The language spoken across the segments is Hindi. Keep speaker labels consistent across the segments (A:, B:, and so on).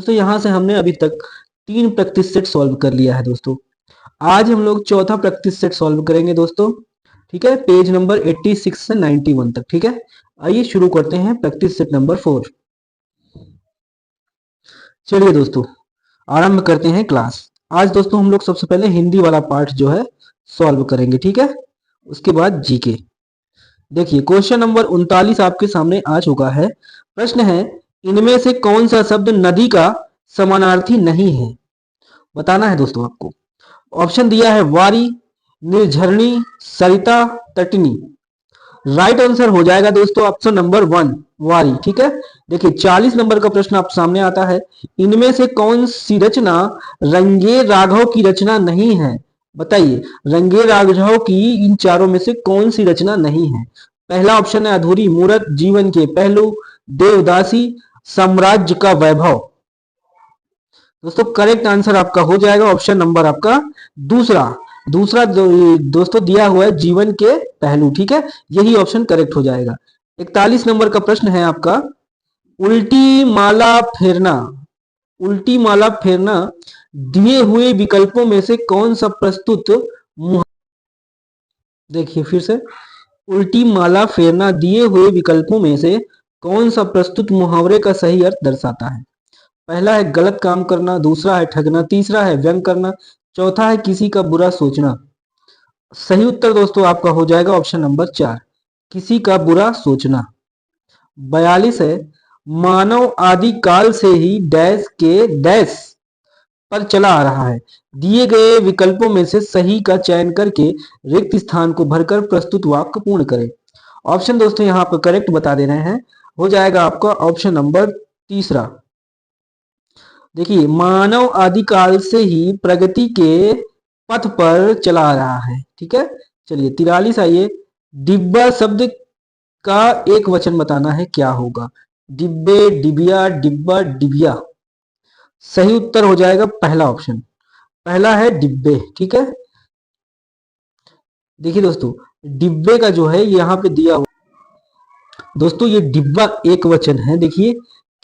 A: दोस्तों यहाँ से हमने अभी तक 3 प्रैक्टिस सेट सॉल्व कर लिया है दोस्तों। आज हम लोग चौथा प्रैक्टिस सेट सॉल्व करेंगे दोस्तों। ठीक है, पेज नंबर 86 से 91 तक। ठीक है, आइए शुरू करते हैं प्रैक्टिस सेट नंबर 4। चलिए दोस्तों आरंभ करते हैं क्लास। आज दोस्तों हम लोग सबसे पहले हिंदी वाला पार्ट जो है सॉल्व करेंगे। ठीक है, उसके बाद जीके। देखिए क्वेश्चन नंबर 39 आपके सामने आ चुका है। प्रश्न है, इनमें से कौन सा शब्द नदी का समानार्थी नहीं है? बताना है दोस्तों आपको। ऑप्शन दिया है वारी, निर्झरणी, सरिता, तटनी। राइट आंसर हो जाएगा दोस्तों ऑप्शन नंबर 1 वारी। ठीक है, देखिए 40 नंबर का प्रश्न आप सामने आता है, इनमें से कौन सी रचना रंगे राघव की रचना नहीं है? बताइए रंगे राघव की इन चारों में से कौन सी रचना नहीं है? पहला ऑप्शन है अधूरी मूरत, जीवन के पहलू, देवदासी, साम्राज्य का वैभव। दोस्तों करेक्ट आंसर आपका हो जाएगा ऑप्शन नंबर आपका दूसरा। दूसरा दोस्तों दिया हुआ है जीवन के पहलू। ठीक है, यही ऑप्शन करेक्ट हो जाएगा। 41 नंबर का प्रश्न है आपका, उल्टी माला फेरना। उल्टी माला फेरना दिए हुए विकल्पों में से कौन सा प्रस्तुत देखिए फिर से, उल्टी माला फेरना दिए हुए विकल्पों में से कौन सा प्रस्तुत मुहावरे का सही अर्थ दर्शाता है? पहला है गलत काम करना, दूसरा है ठगना, तीसरा है व्यंग करना, चौथा है किसी का बुरा सोचना। सही उत्तर दोस्तों आपका हो जाएगा ऑप्शन नंबर 4, किसी का बुरा सोचना। 42 है, मानव आदि काल से ही डैश के डैश पर चला आ रहा है। दिए गए विकल्पों में से सही का चयन करके रिक्त स्थान को भरकर प्रस्तुत वाक्य पूर्ण करें। ऑप्शन दोस्तों यहाँ पर करेक्ट बता दे रहे हैं, हो जाएगा आपका ऑप्शन नंबर तीसरा। देखिए मानव आदिकाल से ही प्रगति के पथ पर चला आ रहा है। ठीक है, चलिए 43 आइए, डिब्बा शब्द का एक वचन बताना है, क्या होगा? डिब्बे, डिबिया, डिब्बा, डिबिया। सही उत्तर हो जाएगा पहला ऑप्शन, पहला है डिब्बे। ठीक है, देखिए दोस्तों डिब्बे का जो है यहाँ पे दिया हुआ दोस्तों, ये डिब्बा एक वचन है। देखिए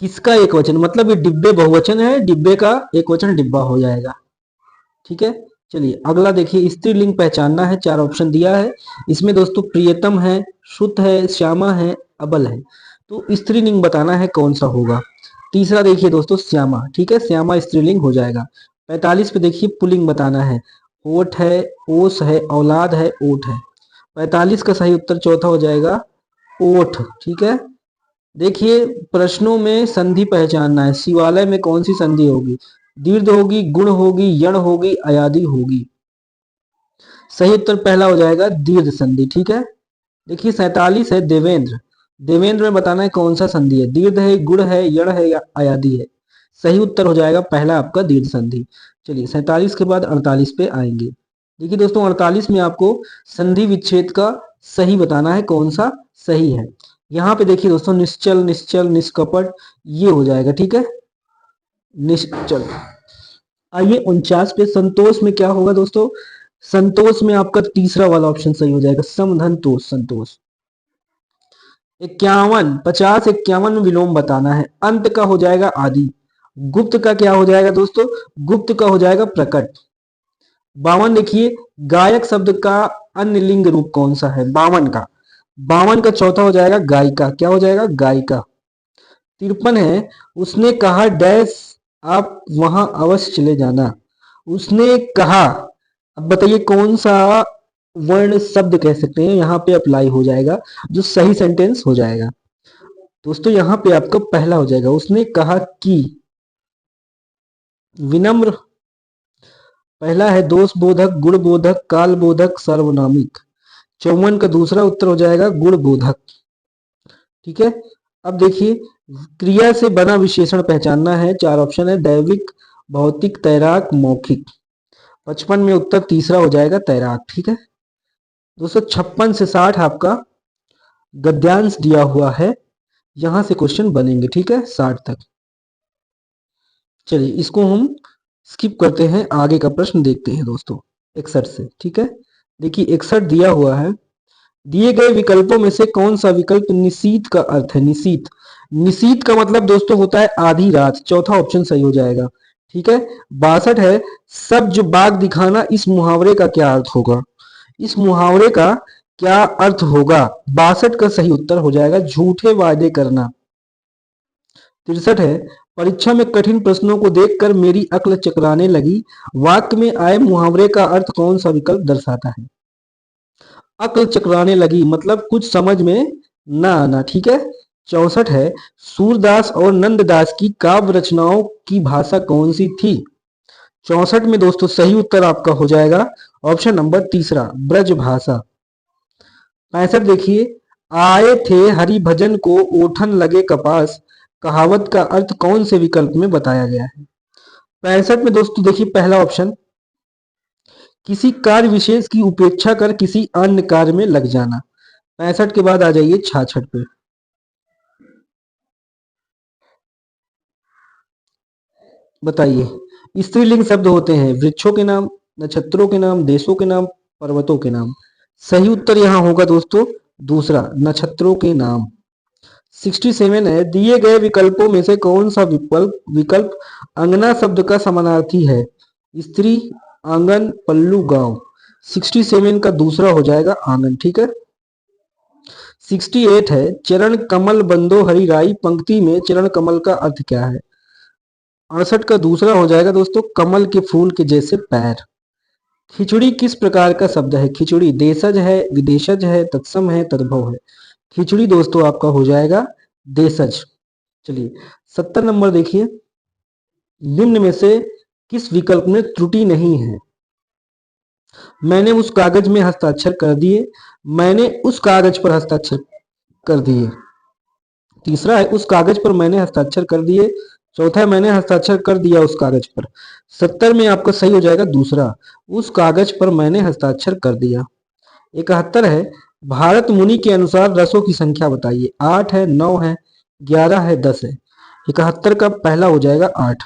A: किसका एक वचन, मतलब ये डिब्बे बहुवचन है, डिब्बे का एक वचन डिब्बा हो जाएगा। ठीक है, चलिए अगला देखिए, स्त्रीलिंग पहचानना है। 4 ऑप्शन दिया है इसमें दोस्तों, प्रियतम है, श्रुत है, श्यामा है, अबल है। तो स्त्रीलिंग बताना है कौन सा होगा। तीसरा देखिए दोस्तों श्यामा। ठीक है, श्यामा स्त्रीलिंग हो जाएगा। 45 पे देखिए पुल्लिंग बताना है, ओट है, ओस है, औलाद है, ओट है। 45 का सही उत्तर चौथा हो जाएगा ओठ। ठीक है, देखिए प्रश्नों में संधि पहचानना है, शिवालय में कौन सी संधि होगी? दीर्घ होगी, गुण होगी, यण होगी, अयादि होगी। सही उत्तर पहला हो जाएगा दीर्घ संधि। ठीक है, देखिए 47 है देवेंद्र। देवेंद्र में बताना है कौन सा संधि है, दीर्घ है, गुण है, यण है या अयादि है। सही उत्तर हो जाएगा पहला आपका दीर्घ संधि। चलिए 47 के बाद 48 पे आएंगे। देखिए दोस्तों 48 में आपको संधि विच्छेद का सही बताना है, कौन सा सही है। यहाँ पे देखिए दोस्तों निश्चल, निश्चल, निष्कपट, ये हो जाएगा। ठीक है, निश्चल। आइए 49 पे संतोष में क्या होगा दोस्तों? संतोष में आपका तीसरा वाला ऑप्शन सही हो जाएगा, समधन तोष, संतोष। 51, 50, 51 में विलोम बताना है, अंत का हो जाएगा आदि। गुप्त का क्या हो जाएगा दोस्तों? गुप्त का हो जाएगा प्रकट। 52 देखिए, गायक शब्द का अन्य लिंग रूप कौन सा है? 52 का चौथा हो जाएगा गायिका। क्या हो जाएगा? गायिका। 53 है, उसने कहा डैश आप वहां अवश्य चले जाना। उसने कहा, अब बताइए कौन सा वर्ण शब्द कह सकते हैं, यहाँ पे अप्लाई हो जाएगा, जो सही सेंटेंस हो जाएगा दोस्तों। यहाँ पे आपका पहला हो जाएगा, उसने कहा कि। विनम्र पहला है, दोष बोधक, गुण बोधक, काल बोधक, सर्वनामिक। 54 का दूसरा उत्तर हो जाएगा गुण बोधक। ठीक है, अब देखिए क्रिया से बना विशेषण पहचानना है। 4 ऑप्शन है, दैविक, भौतिक, तैराक, मौखिक। 55 में उत्तर तीसरा हो जाएगा तैराक। ठीक है दोस्तों, 56 से 60 आपका गद्यांश दिया हुआ है, यहां से क्वेश्चन बनेंगे। ठीक है, 60 तक। चलिए इसको हम स्किप करते हैं, आगे का प्रश्न देखते हैं दोस्तों 61 से। ठीक है, देखिए 61 दिया हुआ है, दिए गए विकल्पों में से कौन सा विकल्प निशीथ का अर्थ है? निशीथ, निशीथ का मतलब दोस्तों होता है आधी रात, चौथा ऑप्शन सही हो जाएगा। ठीक है। 62 है, सब्ज बाग दिखाना, इस मुहावरे का क्या अर्थ होगा? इस मुहावरे का क्या अर्थ होगा? 62 का सही उत्तर हो जाएगा झूठे वादे करना। 63 है, परीक्षा में कठिन प्रश्नों को देखकर मेरी अक्ल चकराने लगी, वाक्य में आए मुहावरे का अर्थ कौन सा विकल्प दर्शाता है? अक्ल चकराने लगी मतलब कुछ समझ में ना आना। ठीक है। 64 है, सूरदास और नंददास की काव्य रचनाओं की भाषा कौन सी थी? 64 में दोस्तों सही उत्तर आपका हो जाएगा ऑप्शन नंबर तीसरा, ब्रज भाषा। 65 देखिए, आए थे हरि भजन को ओठन लगे कपास, कहावत का अर्थ कौन से विकल्प में बताया गया है? 65 में दोस्तों देखिए पहला ऑप्शन, किसी कार्य विशेष की उपेक्षा कर किसी अन्य कार्य में लग जाना। 65 के बाद आ जाइए 66 पे। बताइए, स्त्रीलिंग शब्द होते हैं वृक्षों के नाम, नक्षत्रों के नाम, देशों के नाम, पर्वतों के नाम। सही उत्तर यहाँ होगा दोस्तों दूसरा, नक्षत्रों के नाम। 67 है, दिए गए विकल्पों में से कौन सा विकल्प विकल्प अंगना शब्द का समानार्थी है? स्त्री, आंगन, पल्लू, गांव। 67 का दूसरा हो जाएगा आंगन। ठीक है। 68 है, चरण कमल बंदो हरि राई, पंक्ति में चरण कमल का अर्थ क्या है? 68 का दूसरा हो जाएगा दोस्तों कमल के फूल के जैसे पैर। खिचड़ी किस प्रकार का शब्द है? खिचड़ी देशज है, विदेशज है, तत्सम है, तद्भव है। खिचड़ी दोस्तों आपका हो जाएगा देशज। चलिए 70 नंबर देखिए, निम्न में से किस विकल्प में त्रुटि नहीं है? मैंने उस कागज में हस्ताक्षर कर दिए, मैंने उस कागज पर हस्ताक्षर कर दिए। तीसरा है, उस कागज पर मैंने हस्ताक्षर कर दिए। चौथा है, मैंने हस्ताक्षर कर दिया उस कागज पर। 70 में आपका सही हो जाएगा दूसरा, उस कागज पर मैंने हस्ताक्षर कर दिया। 71 है, भारत मुनि के अनुसार रसों की संख्या बताइए। 8 है, 9 है, 11 है, 10 है। 71 का पहला हो जाएगा 8।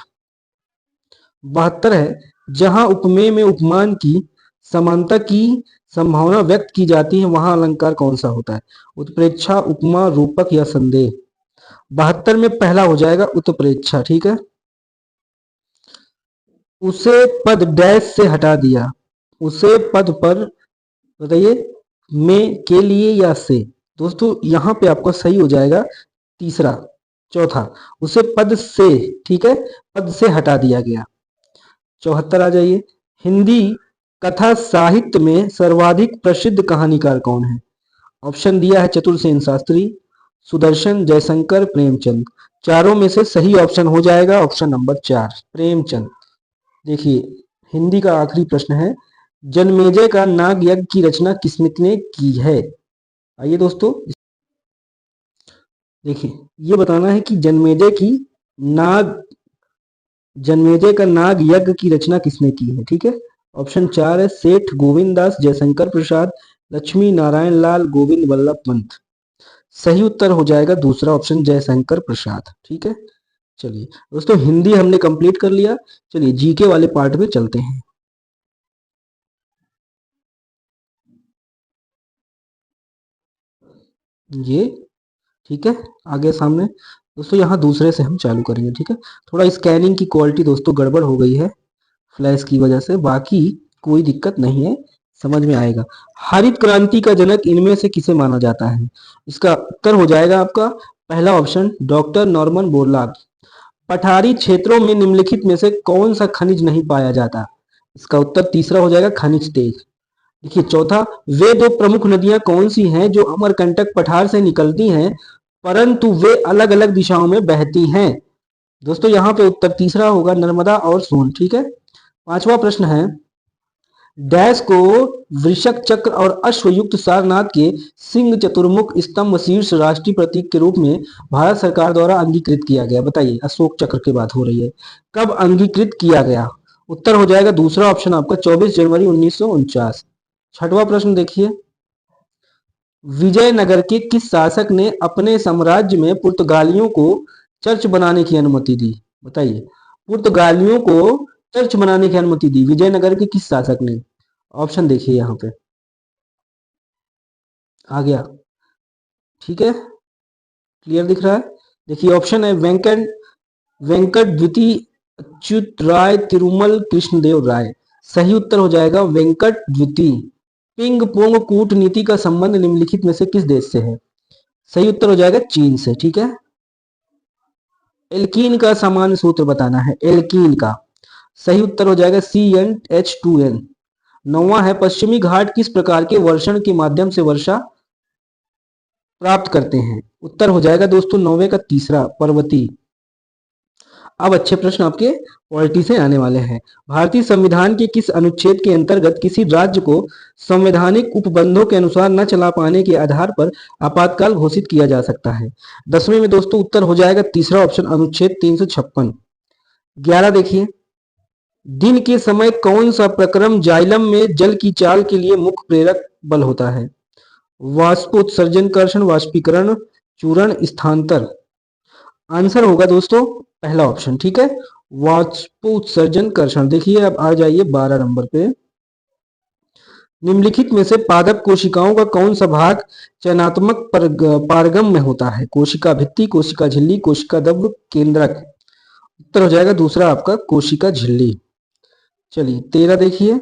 A: 72 है, जहां उपमेय में उपमान की समानता की संभावना व्यक्त की जाती है वहां अलंकार कौन सा होता है? उत्प्रेक्षा, उपमा, रूपक या संदेह। 72 में पहला हो जाएगा उत्प्रेक्षा। ठीक है। उसे पद डैश से हटा दिया, उसे पद पर बताइए में, के लिए या से। दोस्तों यहां पे आपका सही हो जाएगा तीसरा। चौथा, उसे पद से, ठीक है, पद से हटा दिया गया। 74 आ जाइए, हिंदी कथा साहित्य में सर्वाधिक प्रसिद्ध कहानीकार कौन है? ऑप्शन दिया है चतुर्सेन शास्त्री, सुदर्शन, जयशंकर, प्रेमचंद। चारों में से सही ऑप्शन हो जाएगा ऑप्शन नंबर 4, प्रेमचंद। देखिए हिंदी का आखिरी प्रश्न है, जनमेजय का नाग यज्ञ की रचना किसने की है? आइए दोस्तों देखिए, ये बताना है कि नाग जन्मेजय का नाग यज्ञ की रचना किसने की है? ठीक है। ऑप्शन 4 है, सेठ गोविंद दास, जयशंकर प्रसाद, लक्ष्मी नारायण लाल, गोविंद वल्लभ पंत। सही उत्तर हो जाएगा दूसरा ऑप्शन, जयशंकर प्रसाद। ठीक है। चलिए दोस्तों, हिंदी हमने कंप्लीट कर लिया। चलिए जीके वाले पार्ट में चलते हैं। ये ठीक है, आगे सामने दोस्तों यहाँ दूसरे से हम चालू करेंगे। ठीक है। थोड़ा स्कैनिंग की क्वालिटी दोस्तों गड़बड़ हो गई है फ्लैश की वजह से, बाकी कोई दिक्कत नहीं है, समझ में आएगा। हरित क्रांति का जनक इनमें से किसे माना जाता है? इसका उत्तर हो जाएगा आपका पहला ऑप्शन, डॉक्टर नॉर्मन बोरलॉग। पठारी क्षेत्रों में निम्नलिखित में से कौन सा खनिज नहीं पाया जाता? इसका उत्तर तीसरा हो जाएगा खनिज तेज। देखिए चौथा, वे दो प्रमुख नदियां कौन सी हैं जो अमरकंटक पठार से निकलती हैं परंतु वे अलग अलग दिशाओं में बहती हैं? दोस्तों यहाँ पे उत्तर तीसरा होगा, नर्मदा और सोन। ठीक है। पांचवा प्रश्न है, डैश को वृषक चक्र और अश्वयुक्त सारनाथ के सिंह चतुर्मुख स्तंभ शीर्ष राष्ट्रीय प्रतीक के रूप में भारत सरकार द्वारा अंगीकृत किया गया? बताइए, अशोक चक्र की बात हो रही है, कब अंगीकृत किया गया? उत्तर हो जाएगा दूसरा ऑप्शन आपका 24 जनवरी 1949। छठवां प्रश्न देखिए, विजयनगर के किस शासक ने अपने साम्राज्य में पुर्तगालियों को चर्च बनाने की अनुमति दी? बताइए, पुर्तगालियों को चर्च बनाने की अनुमति दी विजयनगर के किस शासक ने? ऑप्शन देखिए यहाँ पे, आ गया, ठीक है, क्लियर दिख रहा है। देखिए ऑप्शन है वेंकट द्वितीय अच्युत राय तिरुमल कृष्णदेव राय। सही उत्तर हो जाएगा वेंकट द्वितीय। पिंग पोंग कूटनीति का संबंध निम्नलिखित में से किस देश से है? सही उत्तर हो जाएगा चीन से, ठीक है। एल्कीन का सामान्य सूत्र बताना है, एल्कीन का। सही उत्तर हो जाएगा CnH2n। नौवां है पश्चिमी घाट किस प्रकार के वर्षण के माध्यम से वर्षा प्राप्त करते हैं? उत्तर हो जाएगा दोस्तों नौवे का तीसरा, पर्वती। अब अच्छे प्रश्न आपके पॉलिटी से आने वाले हैं। भारतीय संविधान के किस अनुच्छेद के अंतर्गत किसी राज्य को संवैधानिक उपबंधों के अनुसार न चला पाने के आधार पर आपातकाल घोषित किया जा सकता है? 10वें में दोस्तों उत्तर हो जाएगा तीसरा ऑप्शन, अनुच्छेद 356। 11 देखिए, दिन के समय कौन सा प्रक्रम जाइलम में जल की चाल के लिए मुख्य प्रेरक बल होता है? वाष्पोत्सर्जन, कर्षण, वाष्पीकरण, चूरण, स्थानांतर। आंसर होगा दोस्तों पहला ऑप्शन, ठीक है, वाष्पोत्सर्जन कर्षण। देखिए अब आ जाइए 12 नंबर पे। निम्नलिखित में से पादप कोशिकाओं का कौन सा भाग चयनात्मक पारगम में होता है? कोशिका भित्ति, कोशिका झिल्ली, कोशिका दब्र, केंद्रक। उत्तर हो जाएगा दूसरा आपका कोशिका झिल्ली। चलिए 13 देखिए,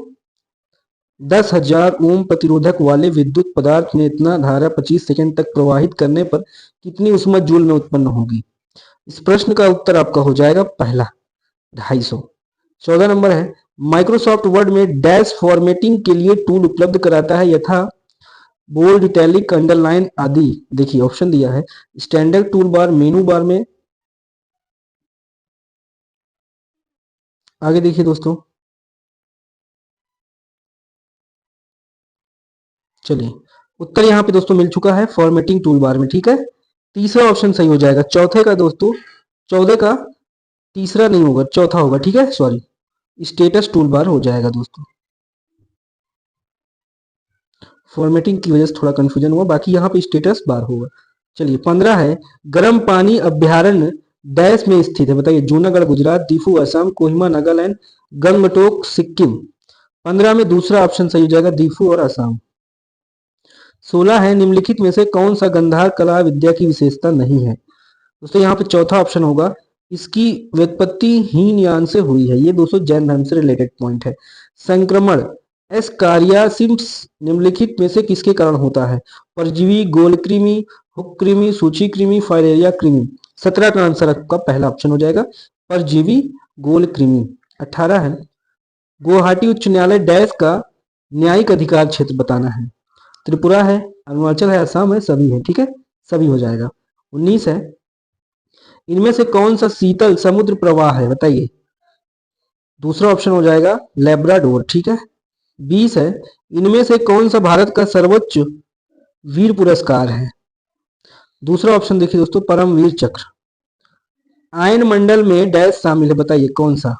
A: 10,000 ओम प्रतिरोधक वाले विद्युत पदार्थ में इतना धारा 25 सेकंड तक प्रवाहित करने पर कितनी ऊष्मा जूल में उत्पन्न होगी? इस प्रश्न का उत्तर आपका हो जाएगा पहला 250। 14 नंबर है, माइक्रोसॉफ्ट वर्ड में डैश फॉर्मेटिंग के लिए टूल उपलब्ध कराता है यथा बोल्ड, इटैलिक, अंडरलाइन आदि। देखिए ऑप्शन दिया है स्टैंडर्ड टूल बार, मेनू बार में। आगे देखिए दोस्तों, चलिए उत्तर यहाँ पे दोस्तों मिल चुका है फॉर्मेटिंग टूल बार में, ठीक है। तीसरा ऑप्शन सही हो जाएगा। चौथे का दोस्तों, 14 का तीसरा नहीं होगा, चौथा होगा, ठीक है, सॉरी, स्टेटस टूल बार हो जाएगा दोस्तों। फॉर्मेटिंग की वजह से थोड़ा कंफ्यूजन हुआ, बाकी यहाँ पे स्टेटस बार होगा। चलिए 15 है, गर्म पानी अभ्यारण्य डैश में स्थित है? बताइए, जूनागढ़ गुजरात, दीफू असम, कोहिमा नागालैंड, गंगटोक सिक्किम। 15 में दूसरा ऑप्शन सही हो जाएगा, दीफू और असम। 16 है, निम्नलिखित में से कौन सा गंधार कला विद्या की विशेषता नहीं है? दोस्तों यहाँ पे चौथा ऑप्शन होगा, इसकी व्युत्पत्ति हीनयान से हुई है। ये दोस्तों जैन धर्म से रिलेटेड पॉइंट है। संक्रमण एस्कारियासिस निम्नलिखित में से किसके कारण होता है? परजीवी, गोलकृमि, हुक्कृमि, सूचीकृमि, फाइलेरिया कृमि। 17 का आंसर आपका पहला ऑप्शन हो जाएगा, परजीवी, गोलकृमि। 18 है, गुवाहाटी उच्च न्यायालय डैश का न्यायिक अधिकार क्षेत्र बताना है? त्रिपुरा है, अरुणाचल है, असम है, सभी है, ठीक है, सभी हो जाएगा। 19 है, इनमें से कौन सा शीतल समुद्र प्रवाह है? बताइए, दूसरा ऑप्शन हो जाएगा लेब्राडोर, ठीक है। 20 है, इनमें से कौन सा भारत का सर्वोच्च वीर पुरस्कार है? दूसरा ऑप्शन देखिए दोस्तों, परमवीर चक्र। आयन मंडल में डैश शामिल है? बताइए कौन सा?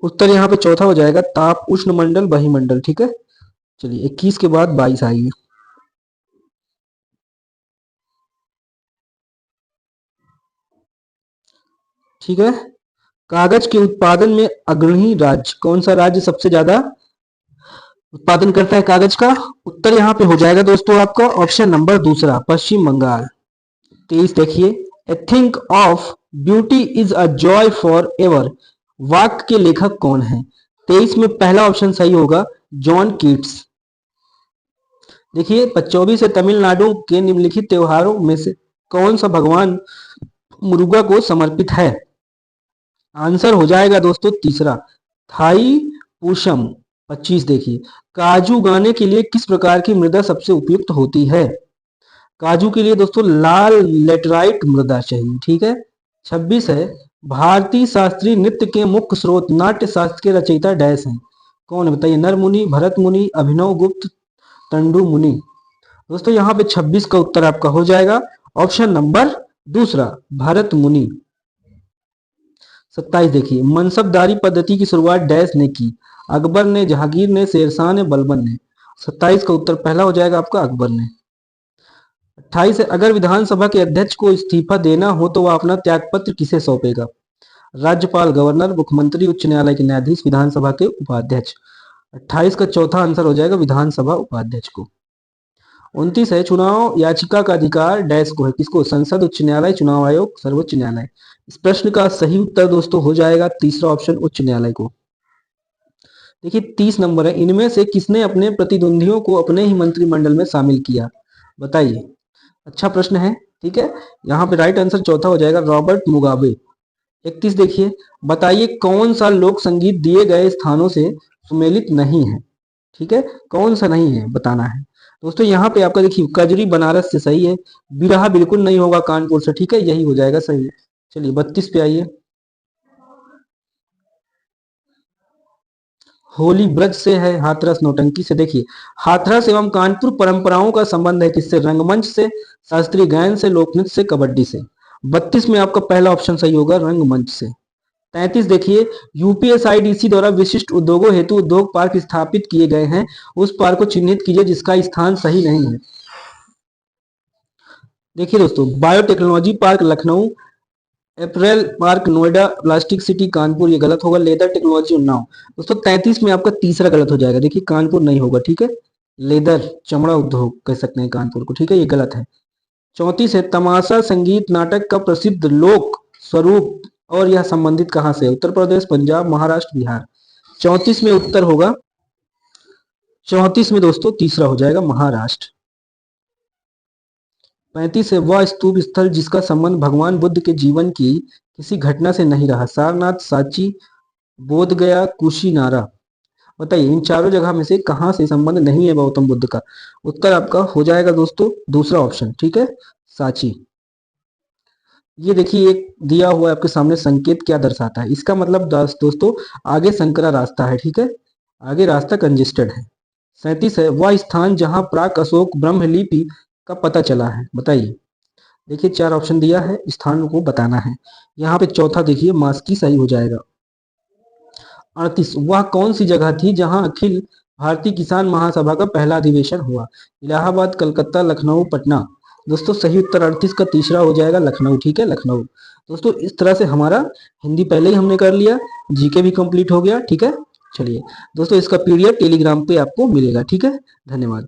A: उत्तर यहाँ पे चौथा हो जाएगा, ताप उष्ण मंडल, बहिमंडल, ठीक है। चलिए 21 के बाद 22 आइए। ठीक है, कागज के उत्पादन में अग्रणी राज्य कौन सा राज्य सबसे ज्यादा उत्पादन करता है कागज का? उत्तर यहाँ पे हो जाएगा दोस्तों आपका ऑप्शन नंबर दूसरा, पश्चिम बंगाल। 23 देखिए, a thing of beauty is a joy forever वाक्य के लेखक कौन है? 23 में पहला ऑप्शन सही होगा, जॉन कीट्स। देखिए 24 है, तमिलनाडु के निम्नलिखित त्योहारों में से कौन सा भगवान मुरुगा को समर्पित है? आंसर हो जाएगा दोस्तों तीसरा, थाई पुषम। 25 देखिए, काजू उगाने के लिए किस प्रकार की मृदा सबसे उपयुक्त होती है? काजू के लिए दोस्तों लाल लेटराइट मृदा चाहिए, ठीक है। 26 है, भारतीय शास्त्रीय नृत्य के मुख्य स्रोत नाट्य शास्त्र के रचयिता डैश हैं? कौन है बताइए? नर मुनि, भरत मुनि, अभिनव गुप्त, तंडु मुनि। दोस्तों यहाँ पे 26 का उत्तर आपका हो जाएगा ऑप्शन नंबर दूसरा, भरत मुनि। 27 देखिए, मनसबदारी पद्धति की शुरुआत डैश ने की? अकबर ने, जहांगीर ने, शेरशाह ने, बलबन ने। 27 का उत्तर पहला हो जाएगा आपका, अकबर ने। 28 है, अगर विधानसभा के अध्यक्ष को इस्तीफा देना हो तो वह अपना त्यागपत्र किसे सौंपेगा? राज्यपाल, गवर्नर, मुख्यमंत्री, उच्च न्यायालय के न्यायाधीश, विधानसभा के उपाध्यक्ष। 28 का चौथा आंसर हो जाएगा विधानसभा उपाध्यक्ष को। 29 है चुनाव याचिका का अधिकार डैश को है, किसको? संसद, उच्च न्यायालय, चुनाव आयोग, सर्वोच्च न्यायालय। इस प्रश्न का सही उत्तर दोस्तों हो जाएगा तीसरा ऑप्शन, उच्च न्यायालय को। देखिए 30 नंबर है, इनमें से किसने अपने प्रतिद्वंदियों को अपने ही मंत्रिमंडल में शामिल किया? बताइए। अच्छा प्रश्न है, ठीक है। यहाँ पे राइट आंसर चौथा हो जाएगा, रॉबर्ट मुगाबे। 31 देखिए, बताइए कौन सा लोक संगीत दिए गए स्थानों से सुमेलित नहीं है? ठीक है, कौन सा नहीं है बताना है दोस्तों। यहाँ पे आपका देखिए कजरी बनारस से सही है, बिरहा बिल्कुल नहीं होगा कानपुर से, ठीक है, यही हो जाएगा सही। चलिए 32 पे आइए। होली ब्रज से है, हाथरस नौटंकी से। देखिए हाथरस एवं कानपुर परंपराओं का संबंध है किससे? रंगमंच से, शास्त्रीय गायन से, लोकनृत्य से, कबड्डी से। 32 में आपका पहला ऑप्शन सही होगा, रंगमंच से। 33 देखिए, यूपीएसआईडीसी द्वारा विशिष्ट उद्योगों हेतु उद्योग पार्क स्थापित किए गए हैं, उस पार्क को चिन्हित कीजिए जिसका स्थान सही नहीं है। देखिए दोस्तों, biotechnology park Lucknow, April park Noida, plastic city Kanpur, ये गलत होगा। Leather technology Unnao. दोस्तों 33 में आपका तीसरा गलत हो जाएगा, देखिए कानपुर नहीं होगा, ठीक है। लेदर चमड़ा उद्योग कह सकते हैं कानपुर को, ठीक है, ये गलत है। 34 है, तमाशा संगीत नाटक का प्रसिद्ध लोक स्वरूप और यह संबंधित कहां से? उत्तर प्रदेश, पंजाब, महाराष्ट्र, बिहार। 34 में उत्तर होगा, 34 में दोस्तों तीसरा हो जाएगा, महाराष्ट्र। 35 है, वह स्तूप स्थल जिसका संबंध भगवान बुद्ध के जीवन की किसी घटना से नहीं रहा? सारनाथ, सांची, बोध गया, कुशीनारा। बताइए इन चारों जगह में से कहां से संबंध नहीं है गौतम बुद्ध का? उत्तर आपका हो जाएगा दोस्तों दूसरा ऑप्शन, ठीक है, सांची। ये देखिए एक दिया हुआ है आपके सामने, संकेत क्या दर्शाता है? इसका मतलब दोस्तों आगे संकरा रास्ता है, ठीक है, आगे रास्ता कंजेस्टेड है। 37 है, वह स्थान जहां प्राक अशोक ब्रह्मलिपि का पता चला है? बताइए। देखिए 4 ऑप्शन दिया है, स्थान को बताना है। यहाँ पे चौथा देखिए मास्की सही हो जाएगा। 38, वह कौन सी जगह थी जहां अखिल भारतीय किसान महासभा का पहला अधिवेशन हुआ? इलाहाबाद, कलकत्ता, लखनऊ, पटना। दोस्तों सही उत्तर 38 का तीसरा हो जाएगा, लखनऊ, ठीक है, लखनऊ। दोस्तों इस तरह से हमारा हिंदी पहले ही हमने कर लिया, जीके भी कंप्लीट हो गया, ठीक है। चलिए दोस्तों इसका पीडीएफ टेलीग्राम पे आपको मिलेगा, ठीक है। धन्यवाद।